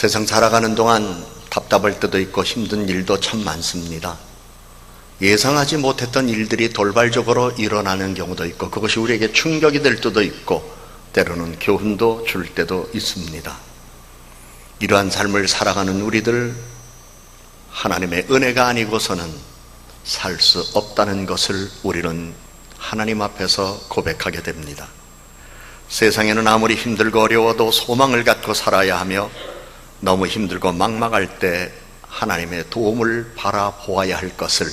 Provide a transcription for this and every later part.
세상 살아가는 동안 답답할 때도 있고 힘든 일도 참 많습니다. 예상하지 못했던 일들이 돌발적으로 일어나는 경우도 있고, 그것이 우리에게 충격이 될 때도 있고, 때로는 교훈도 줄 때도 있습니다. 이러한 삶을 살아가는 우리들, 하나님의 은혜가 아니고서는 살 수 없다는 것을 우리는 하나님 앞에서 고백하게 됩니다. 세상에는 아무리 힘들고 어려워도 소망을 갖고 살아야 하며, 너무 힘들고 막막할 때 하나님의 도움을 바라보아야 할 것을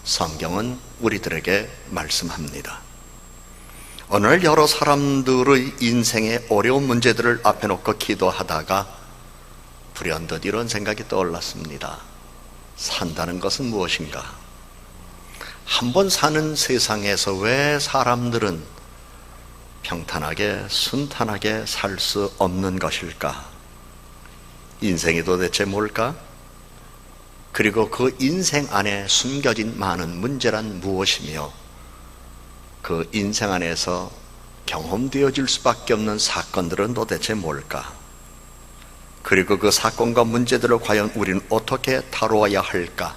성경은 우리들에게 말씀합니다. 오늘 여러 사람들의 인생의 어려운 문제들을 앞에 놓고 기도하다가 불현듯 이런 생각이 떠올랐습니다. 산다는 것은 무엇인가? 한번 사는 세상에서 왜 사람들은 평탄하게 순탄하게 살 수 없는 것일까? 인생이 도대체 뭘까? 그리고 그 인생 안에 숨겨진 많은 문제란 무엇이며, 그 인생 안에서 경험되어질 수밖에 없는 사건들은 도대체 뭘까? 그리고 그 사건과 문제들을 과연 우리는 어떻게 다루어야 할까?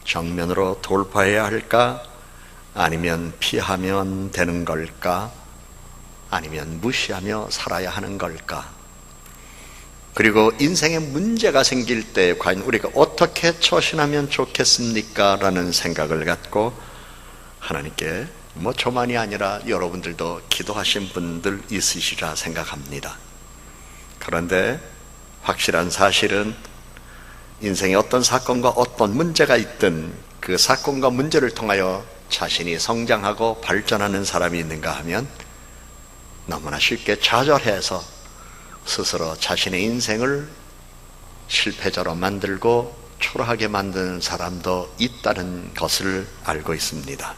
정면으로 돌파해야 할까? 아니면 피하면 되는 걸까? 아니면 무시하며 살아야 하는 걸까? 그리고 인생에 문제가 생길 때 과연 우리가 어떻게 처신하면 좋겠습니까? 라는 생각을 갖고 하나님께 저만이 아니라 여러분들도 기도하신 분들 있으시리라 생각합니다. 그런데 확실한 사실은 인생에 어떤 사건과 어떤 문제가 있든 그 사건과 문제를 통하여 자신이 성장하고 발전하는 사람이 있는가 하면 너무나 쉽게 좌절해서 스스로 자신의 인생을 실패자로 만들고 초라하게 만드는 사람도 있다는 것을 알고 있습니다.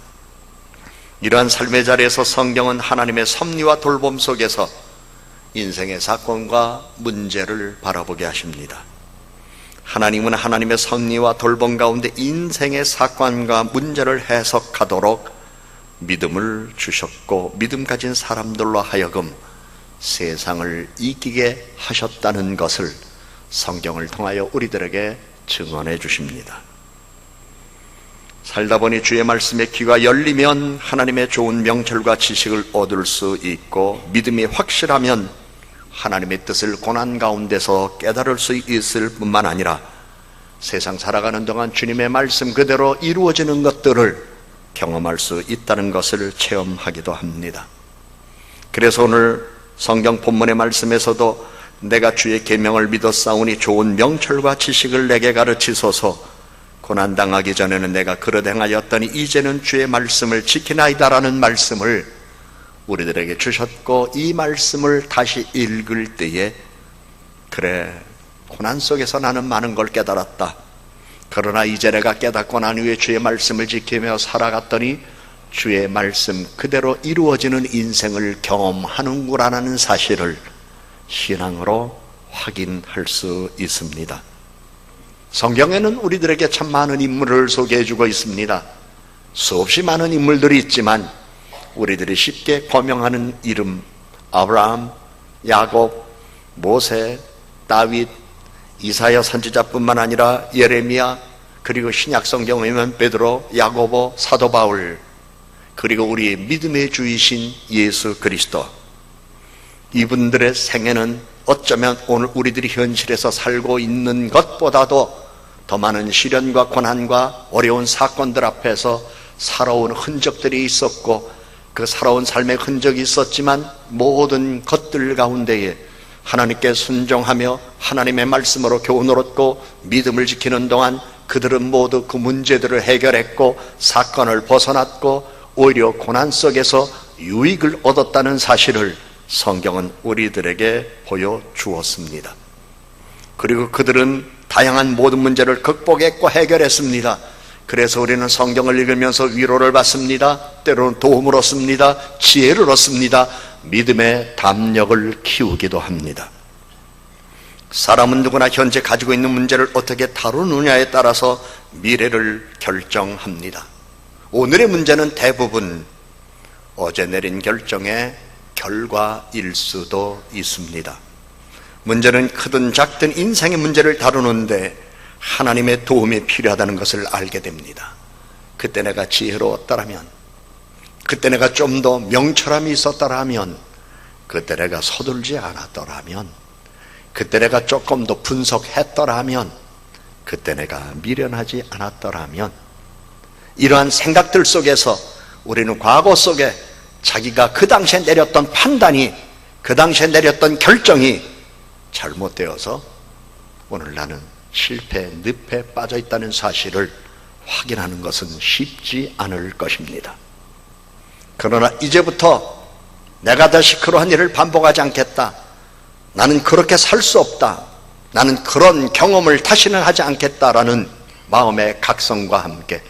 이러한 삶의 자리에서 성경은 하나님의 섭리와 돌봄 속에서 인생의 사건과 문제를 바라보게 하십니다. 하나님은 하나님의 섭리와 돌봄 가운데 인생의 사건과 문제를 해석하도록 믿음을 주셨고, 믿음 가진 사람들로 하여금 세상을 이기게 하셨다는 것을 성경을 통하여 우리들에게 증언해 주십니다. 살다 보니 주의 말씀에 귀가 열리면 하나님의 좋은 명철과 지식을 얻을 수 있고, 믿음이 확실하면 하나님의 뜻을 고난 가운데서 깨달을 수 있을 뿐만 아니라 세상 살아가는 동안 주님의 말씀 그대로 이루어지는 것들을 경험할 수 있다는 것을 체험하기도 합니다. 그래서 오늘 성경 본문의 말씀에서도 내가 주의 계명을 믿었사오니 좋은 명철과 지식을 내게 가르치소서, 고난당하기 전에는 내가 그릇 행하였더니 이제는 주의 말씀을 지키나이다라는 말씀을 우리들에게 주셨고, 이 말씀을 다시 읽을 때에 그래, 고난 속에서 나는 많은 걸 깨달았다. 그러나 이제 내가 깨닫고 난 후에 주의 말씀을 지키며 살아갔더니 주의 말씀 그대로 이루어지는 인생을 경험하는구나라는 사실을 신앙으로 확인할 수 있습니다. 성경에는 우리들에게 참 많은 인물을 소개해 주고 있습니다. 수없이 많은 인물들이 있지만 우리들이 쉽게 거명하는 이름, 아브라함, 야곱, 모세, 다윗, 이사야 선지자뿐만 아니라 예레미야, 그리고 신약 성경에 보면 베드로, 야고보, 사도 바울, 그리고 우리의 믿음의 주이신 예수 그리스도, 이분들의 생애는 어쩌면 오늘 우리들이 현실에서 살고 있는 것보다도 더 많은 시련과 고난과 어려운 사건들 앞에서 살아온 흔적들이 있었고, 그 살아온 삶의 흔적이 있었지만 모든 것들 가운데에 하나님께 순종하며 하나님의 말씀으로 교훈을 얻고 믿음을 지키는 동안 그들은 모두 그 문제들을 해결했고 사건을 벗어났고 오히려 고난 속에서 유익을 얻었다는 사실을 성경은 우리들에게 보여주었습니다. 그리고 그들은 다양한 모든 문제를 극복했고 해결했습니다. 그래서 우리는 성경을 읽으면서 위로를 받습니다. 때로는 도움을 얻습니다. 지혜를 얻습니다. 믿음의 담력을 키우기도 합니다. 사람은 누구나 현재 가지고 있는 문제를 어떻게 다루느냐에 따라서 미래를 결정합니다. 오늘의 문제는 대부분 어제 내린 결정의 결과일 수도 있습니다. 문제는 크든 작든 인생의 문제를 다루는데 하나님의 도움이 필요하다는 것을 알게 됩니다. 그때 내가 지혜로웠더라면, 그때 내가 좀 더 명철함이 있었더라면, 그때 내가 서둘지 않았더라면, 그때 내가 조금 더 분석했더라면, 그때 내가 미련하지 않았더라면, 이러한 생각들 속에서 우리는 과거 속에 자기가 그 당시에 내렸던 판단이, 그 당시에 내렸던 결정이 잘못되어서 오늘 나는 실패, 늪에 빠져 있다는 사실을 확인하는 것은 쉽지 않을 것입니다. 그러나 이제부터 내가 다시 그러한 일을 반복하지 않겠다, 나는 그렇게 살 수 없다, 나는 그런 경험을 다시는 하지 않겠다라는 마음의 각성과 함께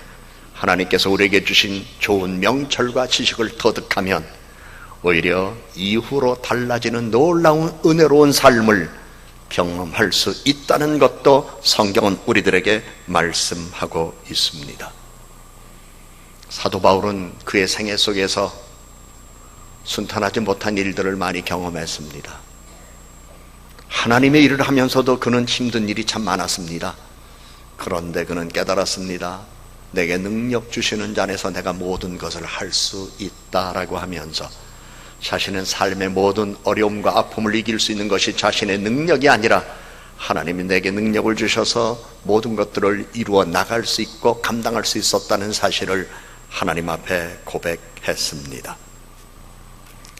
하나님께서 우리에게 주신 좋은 명철과 지식을 터득하면 오히려 이후로 달라지는 놀라운 은혜로운 삶을 경험할 수 있다는 것도 성경은 우리들에게 말씀하고 있습니다. 사도 바울은 그의 생애 속에서 순탄하지 못한 일들을 많이 경험했습니다. 하나님의 일을 하면서도 그는 힘든 일이 참 많았습니다. 그런데 그는 깨달았습니다. 내게 능력 주시는 자 안에서 내가 모든 것을 할 수 있다라고 하면서 자신의 삶의 모든 어려움과 아픔을 이길 수 있는 것이 자신의 능력이 아니라 하나님이 내게 능력을 주셔서 모든 것들을 이루어 나갈 수 있고 감당할 수 있었다는 사실을 하나님 앞에 고백했습니다.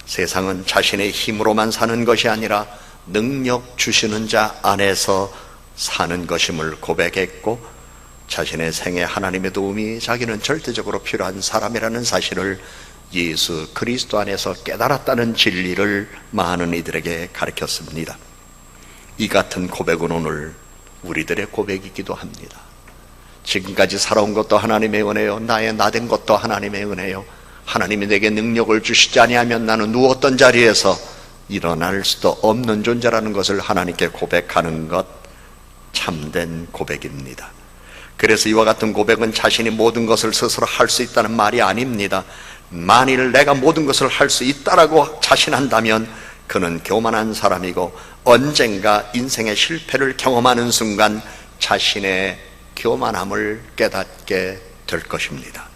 세상은 자신의 힘으로만 사는 것이 아니라 능력 주시는 자 안에서 사는 것임을 고백했고, 자신의 생에 하나님의 도움이 자기는 절대적으로 필요한 사람이라는 사실을 예수 그리스도 안에서 깨달았다는 진리를 많은 이들에게 가르쳤습니다. 이 같은 고백은 오늘 우리들의 고백이기도 합니다. 지금까지 살아온 것도 하나님의 은혜요, 나의 나된 것도 하나님의 은혜요, 하나님이 내게 능력을 주시지 아니하면 나는 누웠던 자리에서 일어날 수도 없는 존재라는 것을 하나님께 고백하는 것, 참된 고백입니다. 그래서 이와 같은 고백은 자신이 모든 것을 스스로 할 수 있다는 말이 아닙니다. 만일 내가 모든 것을 할 수 있다라고 자신한다면 그는 교만한 사람이고 언젠가 인생의 실패를 경험하는 순간 자신의 교만함을 깨닫게 될 것입니다.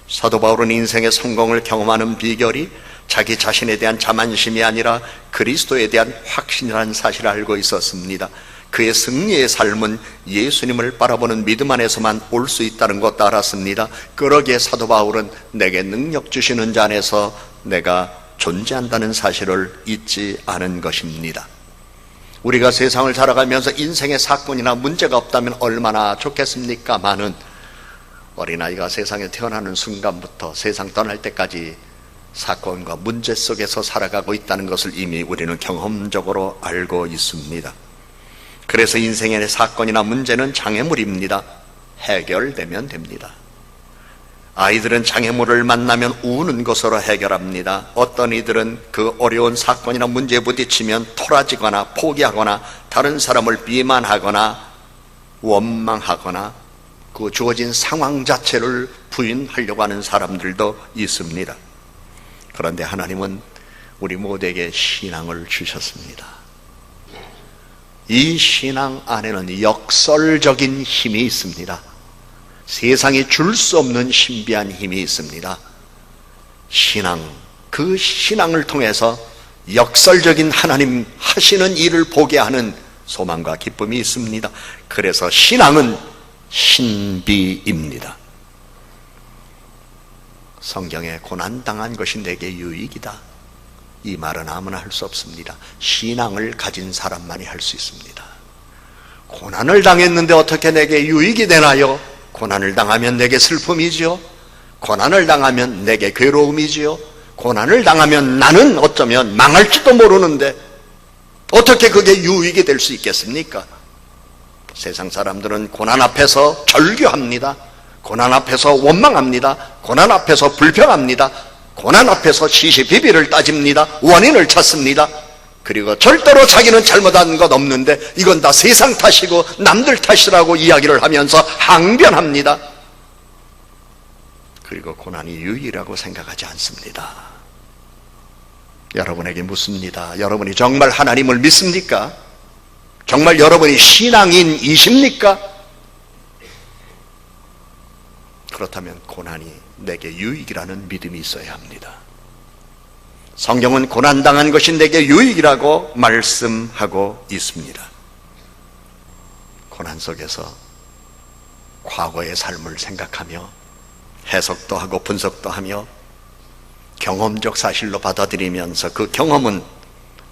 사도 바울은 인생의 성공을 경험하는 비결이 자기 자신에 대한 자만심이 아니라 그리스도에 대한 확신이라는 사실을 알고 있었습니다. 그의 승리의 삶은 예수님을 바라보는 믿음 안에서만 올 수 있다는 것도 알았습니다. 그러기에 사도 바울은 내게 능력 주시는 자 안에서 내가 존재한다는 사실을 잊지 않은 것입니다. 우리가 세상을 살아가면서 인생의 사건이나 문제가 없다면 얼마나 좋겠습니까? 많은 어린아이가 세상에 태어나는 순간부터 세상 떠날 때까지 사건과 문제 속에서 살아가고 있다는 것을 이미 우리는 경험적으로 알고 있습니다. 그래서 인생의 사건이나 문제는 장애물입니다. 해결되면 됩니다. 아이들은 장애물을 만나면 우는 것으로 해결합니다. 어떤 이들은 그 어려운 사건이나 문제에 부딪히면 토라지거나 포기하거나 다른 사람을 비만하거나 원망하거나 그 주어진 상황 자체를 부인하려고 하는 사람들도 있습니다. 그런데 하나님은 우리 모두에게 신앙을 주셨습니다. 이 신앙 안에는 역설적인 힘이 있습니다. 세상이 줄 수 없는 신비한 힘이 있습니다. 신앙, 그 신앙을 통해서 역설적인 하나님 하시는 일을 보게 하는 소망과 기쁨이 있습니다. 그래서 신앙은 신비입니다. 성경에 고난당한 것이 내게 유익이다, 이 말은 아무나 할 수 없습니다. 신앙을 가진 사람만이 할 수 있습니다. 고난을 당했는데 어떻게 내게 유익이 되나요? 고난을 당하면 내게 슬픔이지요. 고난을 당하면 내게 괴로움이지요. 고난을 당하면 나는 어쩌면 망할지도 모르는데 어떻게 그게 유익이 될 수 있겠습니까? 세상 사람들은 고난 앞에서 절규합니다. 고난 앞에서 원망합니다. 고난 앞에서 불평합니다. 고난 앞에서 시시비비를 따집니다. 원인을 찾습니다. 그리고 절대로 자기는 잘못한 것 없는데 이건 다 세상 탓이고 남들 탓이라고 이야기를 하면서 항변합니다. 그리고 고난이 유익이라고 생각하지 않습니다. 여러분에게 묻습니다. 여러분이 정말 하나님을 믿습니까? 정말 여러분이 신앙인이십니까? 그렇다면 고난이 내게 유익이라는 믿음이 있어야 합니다. 성경은 고난당한 것이 내게 유익이라고 말씀하고 있습니다. 고난 속에서 과거의 삶을 생각하며 해석도 하고 분석도 하며 경험적 사실로 받아들이면서 그 경험은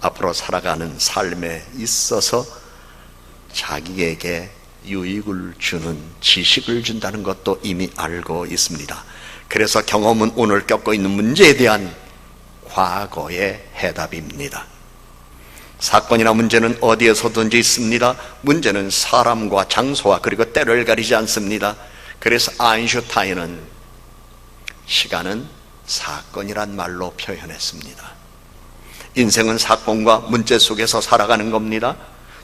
앞으로 살아가는 삶에 있어서 자기에게 유익을 주는, 지식을 준다는 것도 이미 알고 있습니다. 그래서 경험은 오늘 겪고 있는 문제에 대한 과거의 해답입니다. 사건이나 문제는 어디에서든지 있습니다. 문제는 사람과 장소와 그리고 때를 가리지 않습니다. 그래서 아인슈타인은 시간은 사건이란 말로 표현했습니다. 인생은 사건과 문제 속에서 살아가는 겁니다.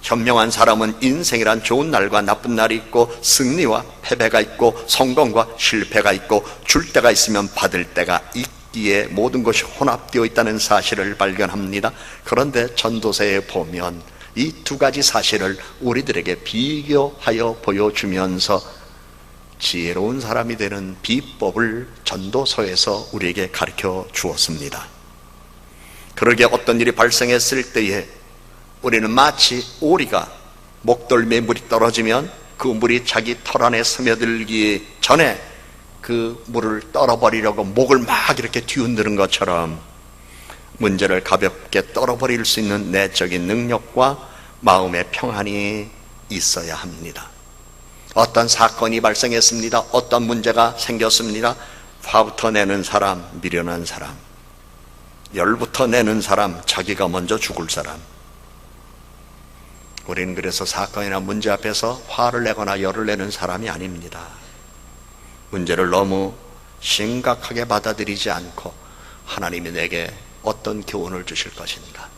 현명한 사람은 인생이란 좋은 날과 나쁜 날이 있고 승리와 패배가 있고 성공과 실패가 있고 줄 때가 있으면 받을 때가 있기에 모든 것이 혼합되어 있다는 사실을 발견합니다. 그런데 전도서에 보면 이 두 가지 사실을 우리들에게 비교하여 보여주면서 지혜로운 사람이 되는 비법을 전도서에서 우리에게 가르쳐 주었습니다. 그러게 어떤 일이 발생했을 때에 우리는 마치 오리가 목덜미에 물이 떨어지면 그 물이 자기 털 안에 스며들기 전에 그 물을 떨어버리려고 목을 막 이렇게 뒤흔드는 것처럼 문제를 가볍게 떨어버릴 수 있는 내적인 능력과 마음의 평안이 있어야 합니다. 어떤 사건이 발생했습니다. 어떤 문제가 생겼습니다. 화부터 내는 사람, 미련한 사람, 열부터 내는 사람, 자기가 먼저 죽을 사람. 우리는 그래서 사건이나 문제 앞에서 화를 내거나 열을 내는 사람이 아닙니다. 문제를 너무 심각하게 받아들이지 않고 하나님이 내게 어떤 교훈을 주실 것인가,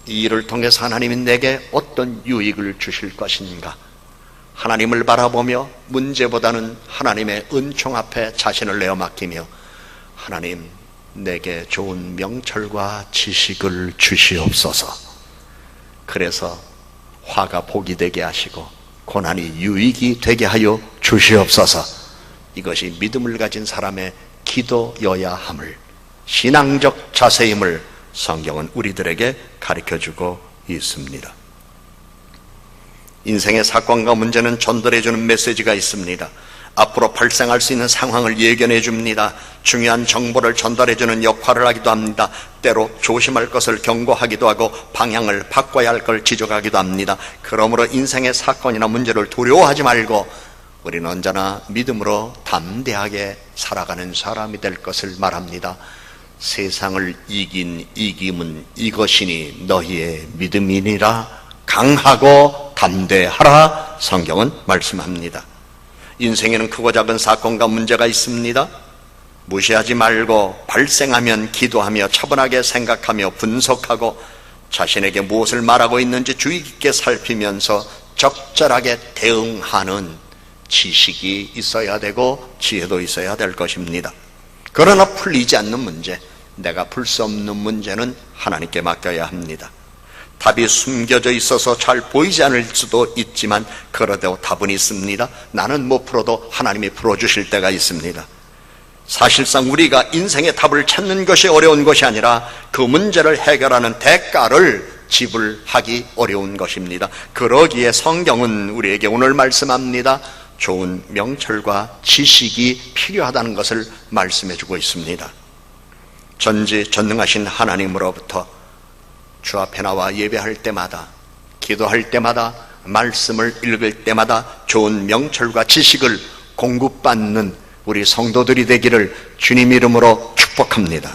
이 일을 통해서 하나님이 내게 어떤 유익을 주실 것인가, 하나님을 바라보며 문제보다는 하나님의 은총 앞에 자신을 내어 맡기며 하나님, 내게 좋은 명철과 지식을 주시옵소서. 그래서 화가 복이 되게 하시고 고난이 유익이 되게 하여 주시옵소서. 이것이 믿음을 가진 사람의 기도여야 함을, 신앙적 자세임을 성경은 우리들에게 가르쳐주고 있습니다. 인생의 사건과 문제는 전달해주는 메시지가 있습니다. 앞으로 발생할 수 있는 상황을 예견해 줍니다. 중요한 정보를 전달해주는 역할을 하기도 합니다. 때로 조심할 것을 경고하기도 하고 방향을 바꿔야 할 걸 지적하기도 합니다. 그러므로 인생의 사건이나 문제를 두려워하지 말고 우리는 언제나 믿음으로 담대하게 살아가는 사람이 될 것을 말합니다. 세상을 이긴 이김은 이것이니 너희의 믿음이니라. 강하고 담대하라. 성경은 말씀합니다. 인생에는 크고 작은 사건과 문제가 있습니다. 무시하지 말고 발생하면 기도하며 차분하게 생각하며 분석하고 자신에게 무엇을 말하고 있는지 주의 깊게 살피면서 적절하게 대응하는 지식이 있어야 되고 지혜도 있어야 될 것입니다. 그러나 풀리지 않는 문제, 내가 풀 수 없는 문제는 하나님께 맡겨야 합니다. 답이 숨겨져 있어서 잘 보이지 않을 수도 있지만 그래도 답은 있습니다. 나는 못 풀어도 하나님이 풀어주실 때가 있습니다. 사실상 우리가 인생의 답을 찾는 것이 어려운 것이 아니라 그 문제를 해결하는 대가를 지불하기 어려운 것입니다. 그러기에 성경은 우리에게 오늘 말씀합니다. 좋은 명철과 지식이 필요하다는 것을 말씀해주고 있습니다. 전지전능하신 하나님으로부터 주 앞에 나와 예배할 때마다, 기도할 때마다, 말씀을 읽을 때마다 좋은 명철과 지식을 공급받는 우리 성도들이 되기를 주님 이름으로 축복합니다.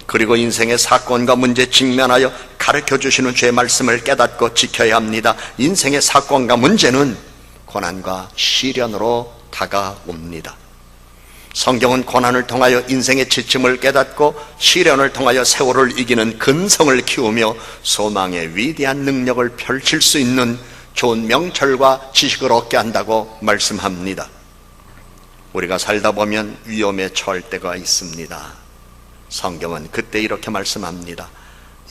그리고 인생의 사건과 문제에 직면하여 가르쳐주시는 주의 말씀을 깨닫고 지켜야 합니다. 인생의 사건과 문제는 고난과 시련으로 다가옵니다. 성경은 고난을 통하여 인생의 지침을 깨닫고 시련을 통하여 세월을 이기는 근성을 키우며 소망의 위대한 능력을 펼칠 수 있는 좋은 명철과 지식을 얻게 한다고 말씀합니다. 우리가 살다 보면 위험에 처할 때가 있습니다. 성경은 그때 이렇게 말씀합니다.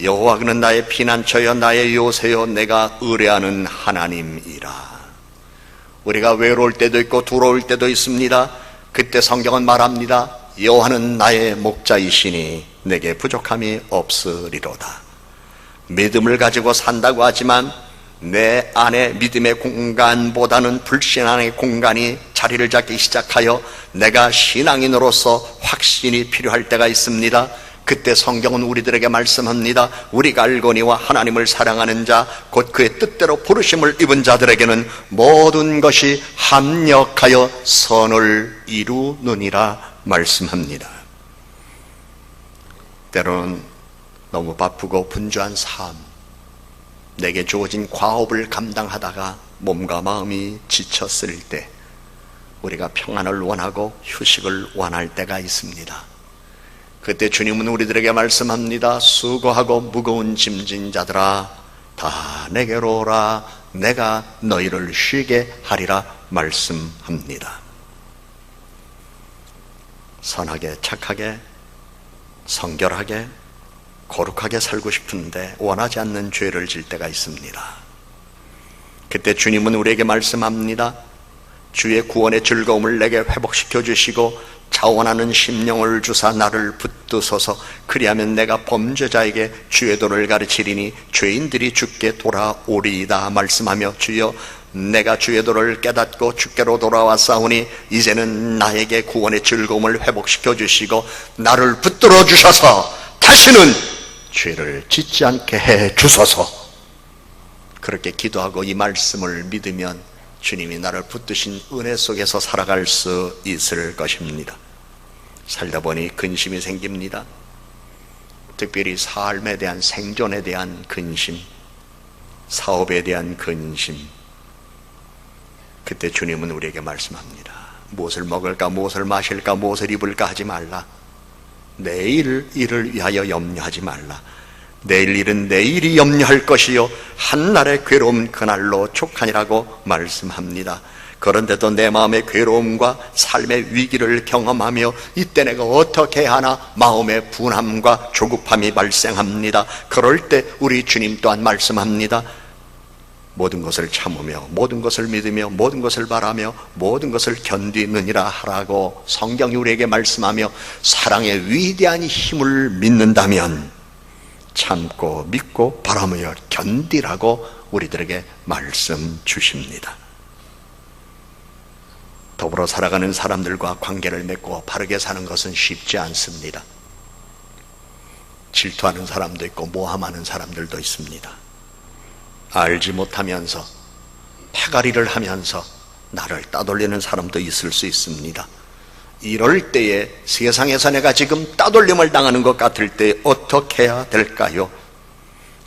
여호와 그는 나의 피난처여 나의 요새여 내가 의뢰하는 하나님이라. 우리가 외로울 때도 있고 두려울 때도 있습니다. 그때 성경은 말합니다. 여호와는 나의 목자이시니 내게 부족함이 없으리로다. 믿음을 가지고 산다고 하지만 내 안에 믿음의 공간보다는 불신앙의 공간이 자리를 잡기 시작하여 내가 신앙인으로서 확신이 필요할 때가 있습니다. 그때 성경은 우리들에게 말씀합니다. 우리가 알거니와 하나님을 사랑하는 자 곧 그의 뜻대로 부르심을 입은 자들에게는 모든 것이 합력하여 선을 이루느니라 말씀합니다. 때로는 너무 바쁘고 분주한 삶, 내게 주어진 과업을 감당하다가 몸과 마음이 지쳤을 때 우리가 평안을 원하고 휴식을 원할 때가 있습니다. 그때 주님은 우리들에게 말씀합니다. 수고하고 무거운 짐진 자들아 다 내게로 오라. 내가 너희를 쉬게 하리라 말씀합니다. 선하게 착하게 성결하게 거룩하게 살고 싶은데 원하지 않는 죄를 질 때가 있습니다. 그때 주님은 우리에게 말씀합니다. 주의 구원의 즐거움을 내게 회복시켜 주시고 자원하는 심령을 주사 나를 붙드소서. 그리하면 내가 범죄자에게 주의 도를 가르치리니 죄인들이 주께 돌아오리이다 말씀하며 주여 내가 주의 도를 깨닫고 주께로 돌아왔사오니 이제는 나에게 구원의 즐거움을 회복시켜 주시고 나를 붙들어 주셔서 다시는 죄를 짓지 않게 해 주소서. 그렇게 기도하고 이 말씀을 믿으면 주님이 나를 붙드신 은혜 속에서 살아갈 수 있을 것입니다. 살다 보니 근심이 생깁니다. 특별히 삶에 대한 생존에 대한 근심, 사업에 대한 근심. 그때 주님은 우리에게 말씀합니다. 무엇을 먹을까, 무엇을 마실까, 무엇을 입을까 하지 말라. 내일 일을 위하여 염려하지 말라. 내일 일은 내일이 염려할 것이요 한날의 괴로움 그날로 족하니라고 말씀합니다. 그런데도 내 마음의 괴로움과 삶의 위기를 경험하며 이때 내가 어떻게 하나 마음의 분함과 조급함이 발생합니다. 그럴 때 우리 주님 또한 말씀합니다. 모든 것을 참으며 모든 것을 믿으며 모든 것을 바라며 모든 것을 견디느니라 하라고 성경이 우리에게 말씀하며 사랑의 위대한 힘을 믿는다면 참고 믿고 바라며 견디라고 우리들에게 말씀 주십니다. 더불어 살아가는 사람들과 관계를 맺고 바르게 사는 것은 쉽지 않습니다. 질투하는 사람도 있고 모함하는 사람들도 있습니다. 알지 못하면서 패가리를 하면서 나를 따돌리는 사람도 있을 수 있습니다. 이럴 때에 세상에서 내가 지금 따돌림을 당하는 것 같을 때 어떻게 해야 될까요?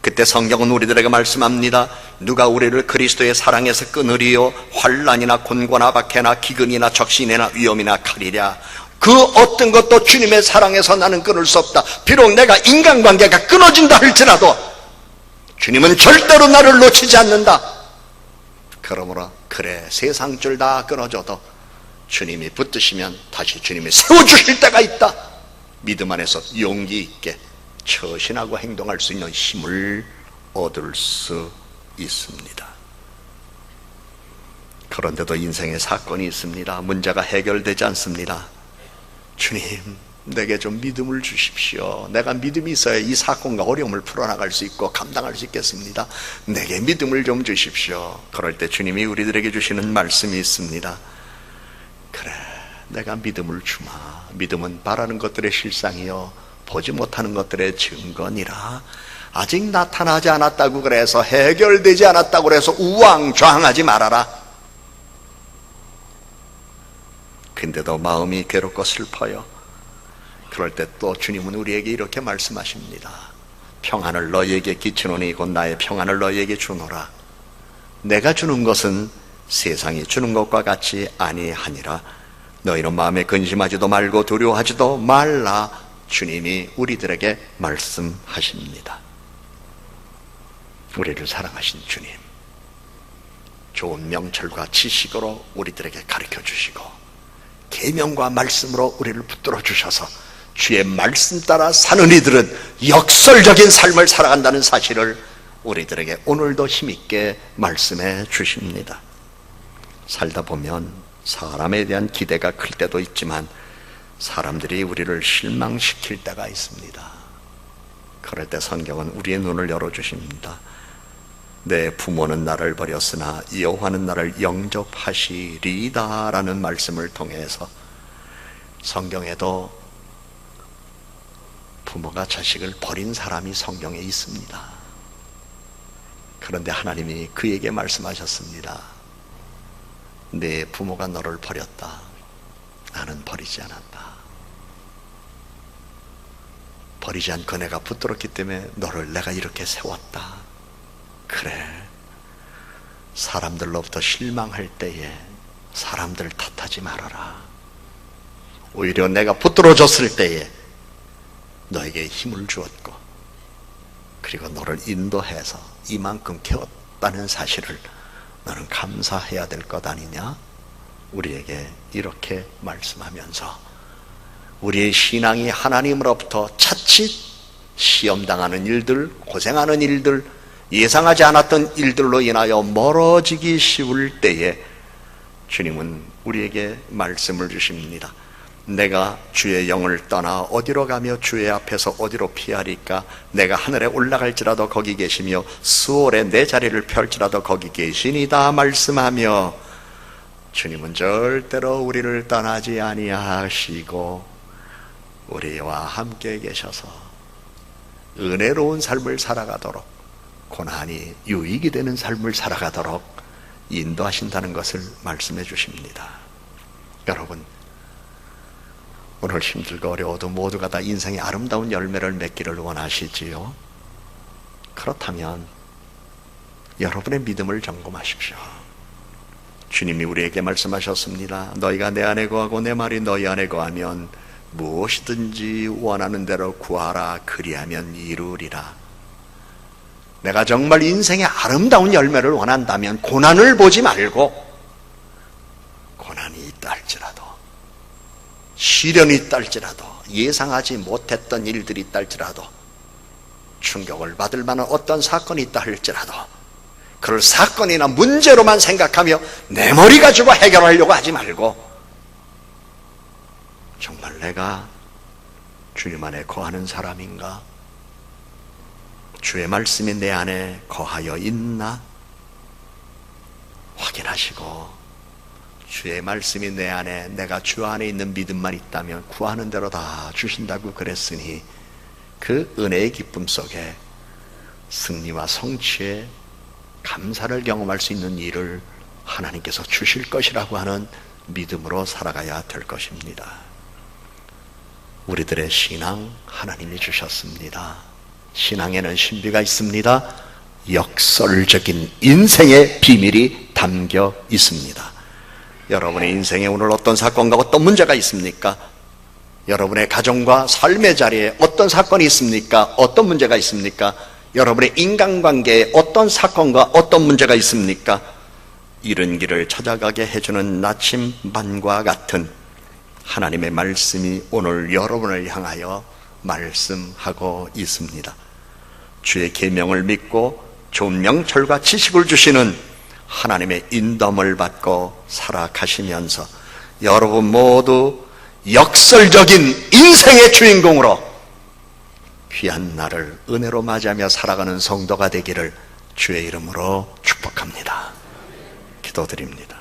그때 성경은 우리들에게 말씀합니다. 누가 우리를 그리스도의 사랑에서 끊으리요? 환난이나 곤고나 박해나 기근이나 적신이나 위험이나 칼이랴. 그 어떤 것도 주님의 사랑에서 나는 끊을 수 없다. 비록 내가 인간관계가 끊어진다 할지라도 주님은 절대로 나를 놓치지 않는다. 그러므로 그래 세상 줄 다 끊어져도 주님이 붙드시면 다시 주님이 세워주실 때가 있다. 믿음 안에서 용기 있게 처신하고 행동할 수 있는 힘을 얻을 수 있습니다. 그런데도 인생에 사건이 있습니다. 문제가 해결되지 않습니다. 주님, 내게 좀 믿음을 주십시오. 내가 믿음이 있어야 이 사건과 어려움을 풀어나갈 수 있고 감당할 수 있겠습니다. 내게 믿음을 좀 주십시오. 그럴 때 주님이 우리들에게 주시는 말씀이 있습니다. 그래, 내가 믿음을 주마. 믿음은 바라는 것들의 실상이요 보지 못하는 것들의 증거니라. 아직 나타나지 않았다고 그래서 해결되지 않았다고 그래서 우왕좌왕하지 말아라. 근데도 마음이 괴롭고 슬퍼요. 그럴 때 또 주님은 우리에게 이렇게 말씀하십니다. 평안을 너희에게 끼치노니 곧 나의 평안을 너희에게 주노라. 내가 주는 것은 세상이 주는 것과 같이 아니하니라. 너희는 마음에 근심하지도 말고 두려워하지도 말라. 주님이 우리들에게 말씀하십니다. 우리를 사랑하신 주님, 좋은 명철과 지식으로 우리들에게 가르쳐 주시고 계명과 말씀으로 우리를 붙들어 주셔서 주의 말씀 따라 사는 이들은 역설적인 삶을 살아간다는 사실을 우리들에게 오늘도 힘있게 말씀해 주십니다. 살다 보면 사람에 대한 기대가 클 때도 있지만 사람들이 우리를 실망시킬 때가 있습니다. 그럴 때 성경은 우리의 눈을 열어주십니다. 내 부모는 나를 버렸으나 여호와는 나를 영접하시리다 라는 말씀을 통해서 성경에도 부모가 자식을 버린 사람이 성경에 있습니다. 그런데 하나님이 그에게 말씀하셨습니다. 내 부모가 너를 버렸다. 나는 버리지 않았다. 버리지 않고 내가 붙들었기 때문에 너를 내가 이렇게 세웠다. 그래, 사람들로부터 실망할 때에 사람들 탓하지 말아라. 오히려 내가 붙들어줬을 때에 너에게 힘을 주었고 그리고 너를 인도해서 이만큼 키웠다는 사실을 너는 감사해야 될 것 아니냐? 우리에게 이렇게 말씀하면서 우리의 신앙이 하나님으로부터 차칫 시험당하는 일들, 고생하는 일들, 예상하지 않았던 일들로 인하여 멀어지기 쉬울 때에 주님은 우리에게 말씀을 주십니다. 내가 주의 영을 떠나 어디로 가며 주의 앞에서 어디로 피하리까? 내가 하늘에 올라갈지라도 거기 계시며 수월에 내 자리를 펼지라도 거기 계시니다 말씀하며 주님은 절대로 우리를 떠나지 아니하시고 우리와 함께 계셔서 은혜로운 삶을 살아가도록, 고난이 유익이 되는 삶을 살아가도록 인도하신다는 것을 말씀해 주십니다. 여러분, 오늘 힘들고 어려워도 모두가 다 인생의 아름다운 열매를 맺기를 원하시지요? 그렇다면 여러분의 믿음을 점검하십시오. 주님이 우리에게 말씀하셨습니다. 너희가 내 안에 거하고 내 말이 너희 안에 거하면 무엇이든지 원하는 대로 구하라. 그리하면 이루리라. 내가 정말 인생의 아름다운 열매를 원한다면 고난을 보지 말고, 고난이 있다 할지라도, 시련이 있다 할지라도, 예상하지 못했던 일들이 있다 할지라도, 충격을 받을 만한 어떤 사건이 있다 할지라도 그걸 사건이나 문제로만 생각하며 내 머리 가지고 해결하려고 하지 말고, 정말 내가 주님 안에 거하는 사람인가? 주의 말씀이 내 안에 거하여 있나? 확인하시고, 주의 말씀이 내 안에, 내가 주 안에 있는 믿음만 있다면 구하는 대로 다 주신다고 그랬으니 그 은혜의 기쁨 속에 승리와 성취의 감사를 경험할 수 있는 일을 하나님께서 주실 것이라고 하는 믿음으로 살아가야 될 것입니다. 우리들의 신앙 하나님이 주셨습니다. 신앙에는 신비가 있습니다. 역설적인 인생의 비밀이 담겨 있습니다. 여러분의 인생에 오늘 어떤 사건과 어떤 문제가 있습니까? 여러분의 가정과 삶의 자리에 어떤 사건이 있습니까? 어떤 문제가 있습니까? 여러분의 인간관계에 어떤 사건과 어떤 문제가 있습니까? 이른 길을 찾아가게 해주는 나침반과 같은 하나님의 말씀이 오늘 여러분을 향하여 말씀하고 있습니다. 주의 계명을 믿고 좋은 명철과 지식을 주시는 하나님의 인도함을 받고 살아가시면서 여러분 모두 역설적인 인생의 주인공으로 귀한 날을 은혜로 맞이하며 살아가는 성도가 되기를 주의 이름으로 축복합니다. 기도드립니다.